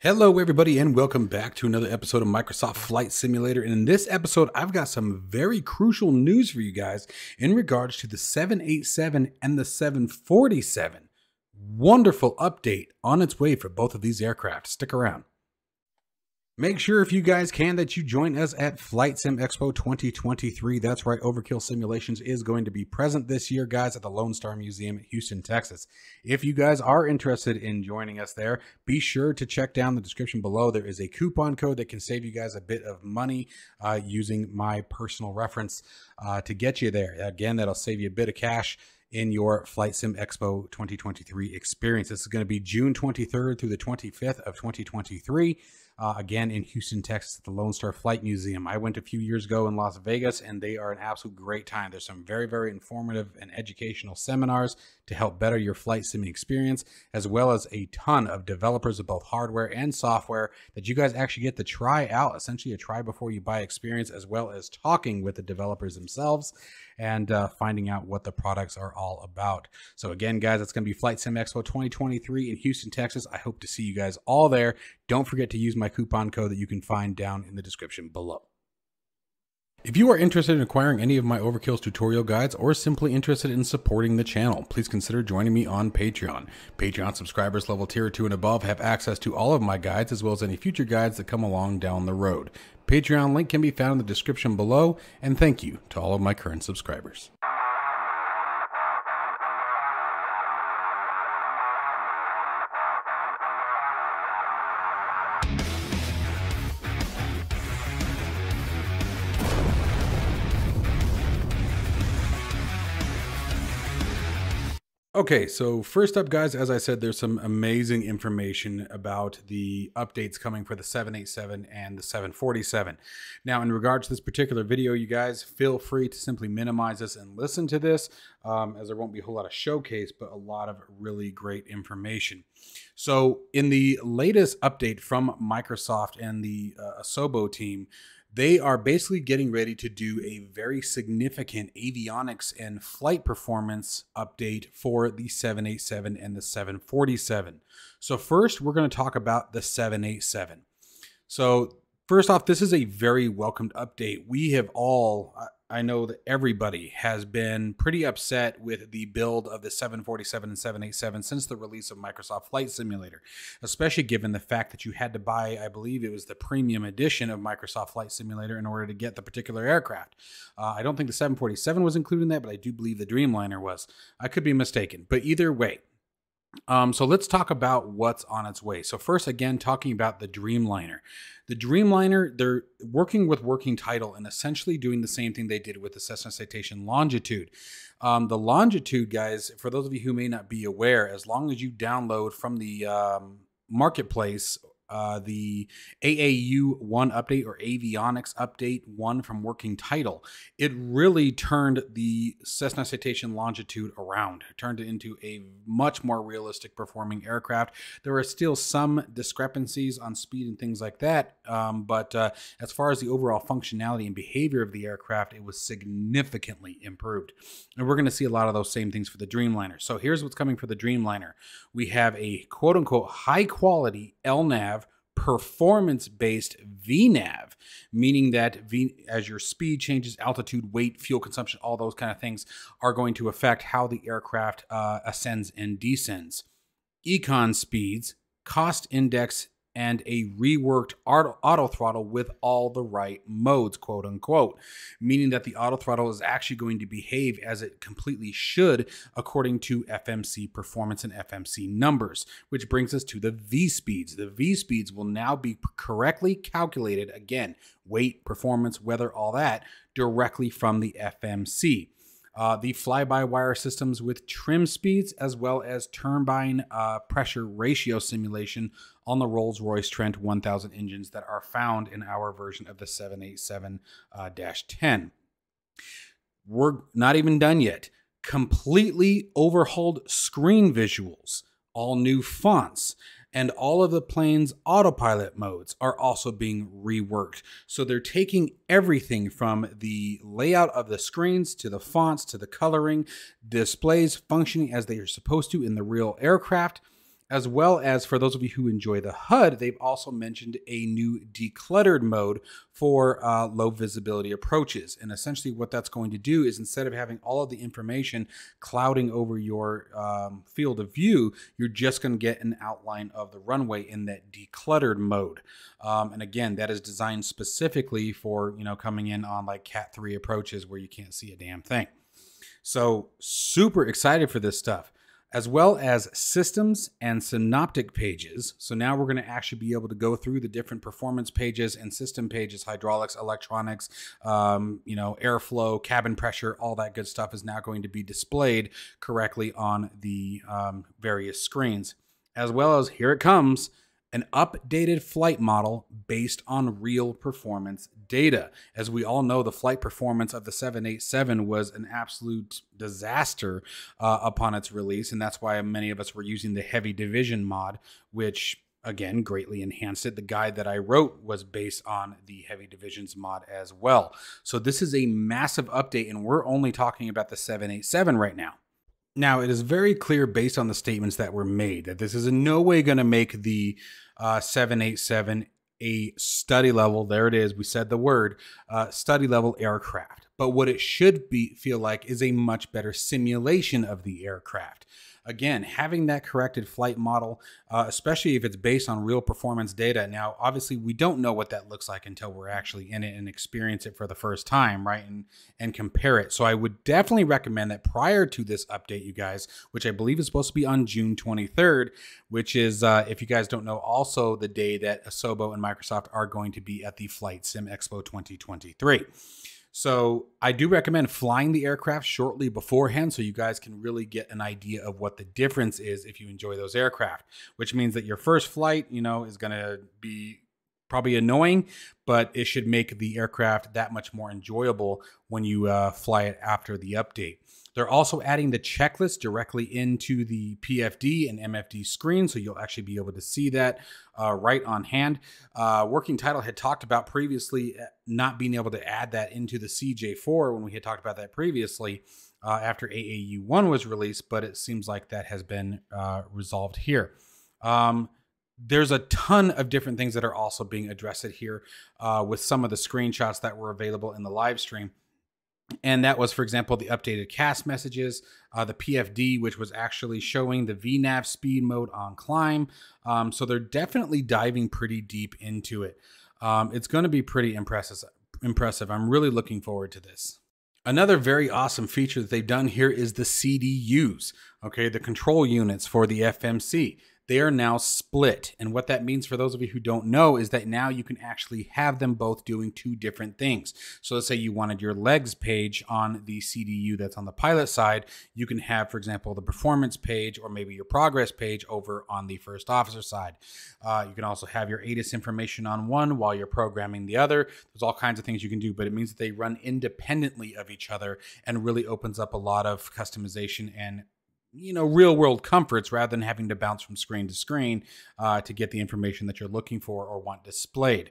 Hello, everybody, and welcome back to another episode of Microsoft Flight Simulator. And in this episode, I've got some very crucial news for you guys in regards to the 787 and the 747. Wonderful update on its way for both of these aircraft. Stick around. Make sure, if you guys can, that you join us at Flight Sim Expo 2023. That's right, Overkill Simulations is going to be present this year, guys, at the Lone Star Museum in Houston, Texas. If you guys are interested in joining us there, be sure to check down the description below. There is a coupon code that can save you guys a bit of money using my personal reference to get you there. Again, that'll save you a bit of cash in your Flight Sim Expo 2023 experience. This is going to be June 23rd through the 25th of 2023. Again, in Houston, Texas, at the Lone Star Flight Museum. I went a few years ago in Las Vegas, and they are an absolute great time. There's some very, very informative and educational seminars to help better your flight simming experience, as well as a ton of developers of both hardware and software that you guys actually get to try out, essentially a try before you buy experience, as well as talking with the developers themselves and finding out what the products are all about. So again, guys, it's going to be Flight Sim Expo 2023 in Houston, Texas. I hope to see you guys all there. Don't forget to use my coupon code that you can find down in the description below. If you are interested in acquiring any of my Overkill's tutorial guides or simply interested in supporting the channel, please consider joining me on Patreon. Patreon subscribers level tier 2 and above have access to all of my guides as well as any future guides that come along down the road. Patreon link can be found in the description below, and thank you to all of my current subscribers. Okay, so first up, guys, as I said, there's some amazing information about the updates coming for the 787 and the 747. Now, in regards to this particular video, you guys feel free to simply minimize this and listen to this, as there won't be a whole lot of showcase, but a lot of really great information. So in the latest update from Microsoft and the Asobo team, they are basically getting ready to do a very significant avionics and flight performance update for the 787 and the 747. So first, we're going to talk about the 787. So first off, this is a very welcomed update. We have all, I know that everybody has been pretty upset with the build of the 747 and 787 since the release of Microsoft Flight Simulator, especially given the fact that you had to buy, I believe it was the premium edition of Microsoft Flight Simulator in order to get the particular aircraft. I don't think the 747 was included in that, but I do believe the Dreamliner was. I could be mistaken, but either way. So let's talk about what's on its way. So first, again, talking about the Dreamliner. The Dreamliner, they're working with working title and essentially doing the same thing they did with the Cessna Citation Longitude. The Longitude, guys, for those of you who may not be aware, as long as you download from the marketplace the AAU 1 update or Avionics update 1 from working title, it really turned the Cessna Citation Longitude around. It turned it into a much more realistic performing aircraft. There are still some discrepancies on speed and things like that, but as far as the overall functionality and behavior of the aircraft, it was significantly improved. And we're going to see a lot of those same things for the Dreamliner. So here's what's coming for the Dreamliner. We have a quote-unquote high-quality LNAV performance-based VNAV, meaning that as your speed changes, altitude, weight, fuel consumption, all those kind of things are going to affect how the aircraft ascends and descends. Econ speeds, cost index, and a reworked auto throttle with all the right modes, quote unquote, meaning that the auto throttle is actually going to behave as it completely should according to FMC performance and FMC numbers, which brings us to the V speeds. The V speeds will now be correctly calculated, again, weight, performance, weather, all that, directly from the FMC. The fly-by-wire systems with trim speeds, as well as turbine pressure ratio simulation on the Rolls-Royce Trent 1000 engines that are found in our version of the 787-10. We're not even done yet. Completely overhauled screen visuals, all new fonts, and all of the plane's autopilot modes are also being reworked. So they're taking everything from the layout of the screens to the fonts to the coloring, displays functioning as they are supposed to in the real aircraft, As well as for those of you who enjoy the HUD, they've also mentioned a new decluttered mode for low visibility approaches. And essentially what that's going to do is, instead of having all of the information clouding over your field of view, you're just going to get an outline of the runway in that decluttered mode. And again, that is designed specifically for, coming in on like Cat 3 approaches where you can't see a damn thing. So super excited for this stuff, as well as systems and synoptic pages. So now we're going to actually be able to go through the different performance pages and system pages, hydraulics, electronics, airflow, cabin pressure, all that good stuff is now going to be displayed correctly on the various screens. As well as, here it comes, an updated flight model based on real performance data. As we all know, the flight performance of the 787 was an absolute disaster upon its release, and that's why many of us were using the heavy division mod, which again greatly enhanced it. The guide that I wrote was based on the heavy divisions mod as well. So this is a massive update, and we're only talking about the 787 right now. Now, it is very clear based on the statements that were made that this is in no way going to make the 787 a study level, there it is, we said the word, study level aircraft. But what it should feel like is a much better simulation of the aircraft. Again, having that corrected flight model, especially if it's based on real performance data. Now, obviously, we don't know what that looks like until we're actually in it and experience it for the first time, right? And compare it. So I would definitely recommend that prior to this update, you guys, which I believe is supposed to be on June 23rd, which is, if you guys don't know, also the day that Asobo and Microsoft are going to be at the Flight Sim Expo 2023. So I do recommend flying the aircraft shortly beforehand so you guys can really get an idea of what the difference is if you enjoy those aircraft, which means that your first flight, is going to be probably annoying, but it should make the aircraft that much more enjoyable when you fly it after the update. They're also adding the checklist directly into the PFD and MFD screen, so you'll actually be able to see that right on hand. Working Title had talked about previously not being able to add that into the CJ4 when we had talked about that previously after AAU1 was released, but it seems like that has been resolved here. There's a ton of different things that are also being addressed here with some of the screenshots that were available in the live stream. And that was, for example, the updated CAS messages, the PFD, which was actually showing the VNAV speed mode on climb. So they're definitely diving pretty deep into it. It's going to be pretty impressive. I'm really looking forward to this. Another very awesome feature that they've done here is the CDUs, okay, the control units for the FMC. They are now split. And what that means for those of you who don't know is that now you can actually have them both doing two different things. So let's say you wanted your legs page on the CDU that's on the pilot side. You can have, for example, the performance page or maybe your progress page over on the first officer side. You can also have your ATIS information on one while you're programming the other. There's all kinds of things you can do, but it means that they run independently of each other and really opens up a lot of customization and real world comforts rather than having to bounce from screen to screen to get the information that you're looking for or want displayed.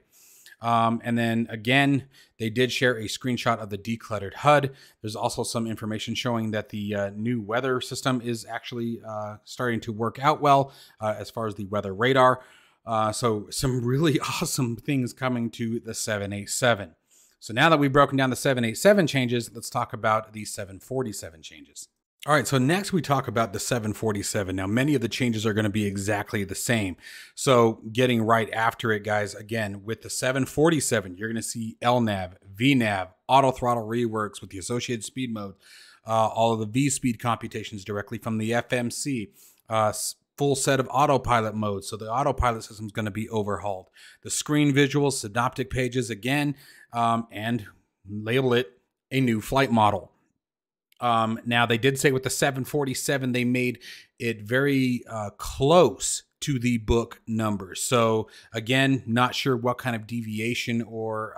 And then again, they did share a screenshot of the decluttered HUD. There's also some information showing that the new weather system is actually starting to work out well as far as the weather radar. So some really awesome things coming to the 787. So now that we've broken down the 787 changes, let's talk about the 747 changes. All right, so next we talk about the 747. Now, many of the changes are going to be exactly the same. So getting right after it, guys, again, with the 747, you're going to see LNAV, VNAV, auto throttle reworks with the associated speed mode, all of the V-speed computations directly from the FMC, full set of autopilot modes. So the autopilot system is going to be overhauled. The screen visuals, synoptic pages again, and label it a new flight model. Now, they did say with the 747, they made it very close to the book numbers. So again, not sure what kind of deviation or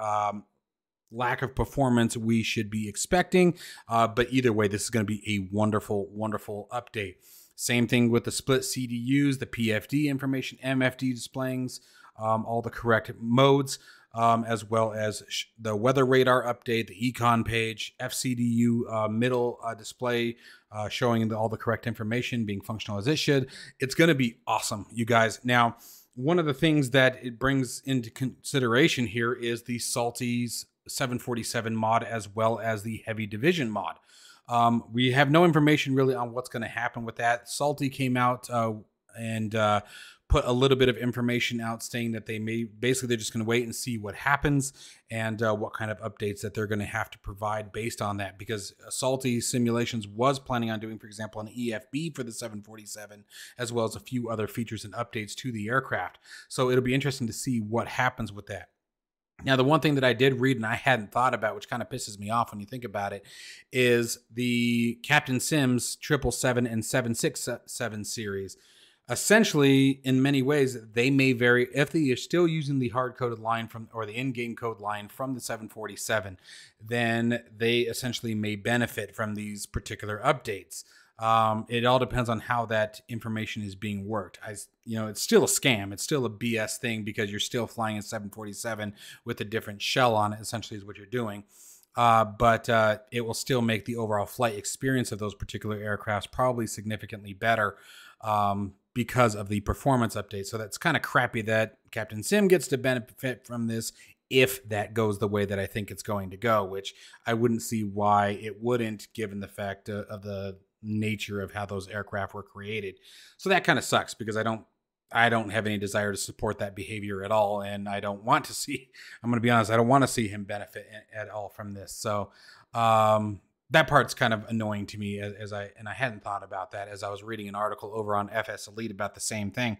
lack of performance we should be expecting. But either way, this is going to be a wonderful, wonderful update. Same thing with the split CDUs, the PFD information, MFD displays, all the correct modes, as well as the weather radar update, the econ page, MCDU middle display showing all the correct information being functional as it should. It's going to be awesome, you guys. Now, one of the things that it brings into consideration here is the Salty's 747 mod, as well as the Heavy Division mod. We have no information really on what's going to happen with that. Salty came out and put a little bit of information out saying that they're just going to wait and see what happens and what kind of updates that they're going to have to provide based on that, because Salty Simulations was planning on doing, for example, an EFB for the 747, as well as a few other features and updates to the aircraft. So it'll be interesting to see what happens with that. Now, the one thing that I did read and I hadn't thought about, which kind of pisses me off when you think about it, is the Captain Sims 777 and 767 series. Essentially, in many ways, they may vary. If they are still using the hard-coded line from, or the in-game code line from the 747, then they essentially may benefit from these particular updates. It all depends on how that information is being worked. It's still a scam. It's still a BS thing, because you're still flying a 747 with a different shell on it, essentially, is what you're doing. But it will still make the overall flight experience of those particular aircrafts probably significantly better because of the performance update. So that's kind of crappy that Captain Sim gets to benefit from this, if that goes the way that I think it's going to go, which I wouldn't see why it wouldn't, given the fact of the nature of how those aircraft were created. So that kind of sucks, because I don't have any desire to support that behavior at all, and I don't want to see, I'm going to be honest, I don't want to see him benefit at all from this. So that part's kind of annoying to me, and I hadn't thought about that as I was reading an article over on FS Elite about the same thing.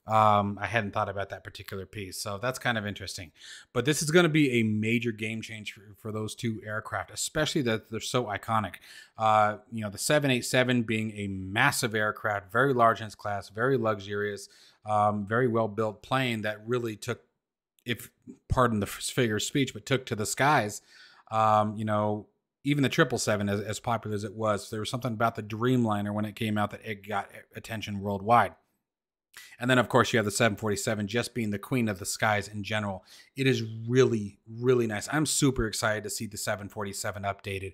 I hadn't thought about that particular piece, so that's kind of interesting. But this is going to be a major game change for those two aircraft, especially that they're so iconic. The 787 being a massive aircraft, very large in its class, very luxurious, very well built plane that really took, if pardon the figure of speech, but took to the skies. Even the 777, as popular as it was, there was something about the Dreamliner when it came out that it got attention worldwide. And then, of course, you have the 747 just being the queen of the skies in general. It is really, really nice. I'm super excited to see the 747 updated.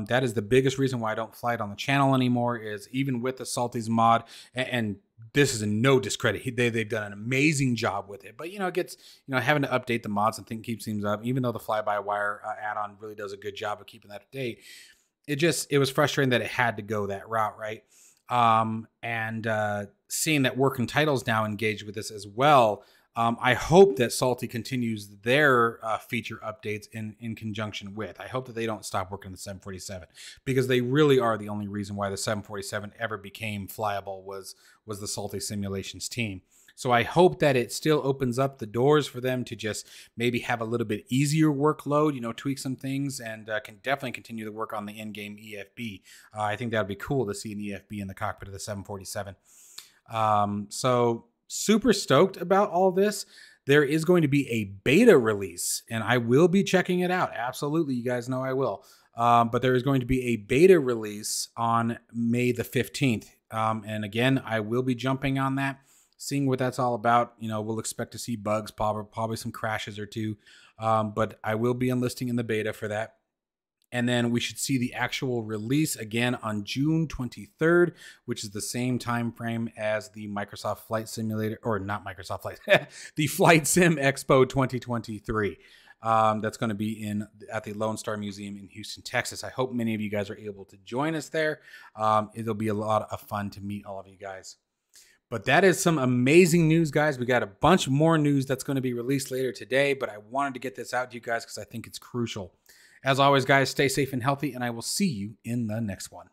That is the biggest reason why I don't fly it on the channel anymore, is even with the Salty's mod, and this is in no discredit. They've done an amazing job with it. But, it gets, having to update the mods and keep things up, even though the Flybywire add-on really does a good job of keeping that up to date. It was frustrating that it had to go that route, right? Seeing that Working Titles now engaged with this as well, I hope that Salty continues their feature updates in conjunction with. I hope that they don't stop working on the 747, because they really are the only reason why the 747 ever became flyable was the Salty Simulations team. So I hope that it still opens up the doors for them to just maybe have a little bit easier workload, tweak some things, and can definitely continue to work on the in-game EFB. I think that would be cool to see an EFB in the cockpit of the 747. So super stoked about all this. There is going to be a beta release, and I will be checking it out. Absolutely. You guys know I will. But there is going to be a beta release on May the 15th. And again, I will be jumping on that, seeing what that's all about. We'll expect to see bugs, probably some crashes or two. But I will be enlisting in the beta for that. And then we should see the actual release again on June 23rd, which is the same time frame as the Microsoft Flight Simulator, or not Microsoft Flight, the Flight Sim Expo 2023. That's going to be at the Lone Star Museum in Houston, Texas. I hope many of you guys are able to join us there. It'll be a lot of fun to meet all of you guys. But that is some amazing news, guys. We got a bunch more news that's going to be released later today, but I wanted to get this out to you guys because I think it's crucial. As always, guys, stay safe and healthy, and I will see you in the next one.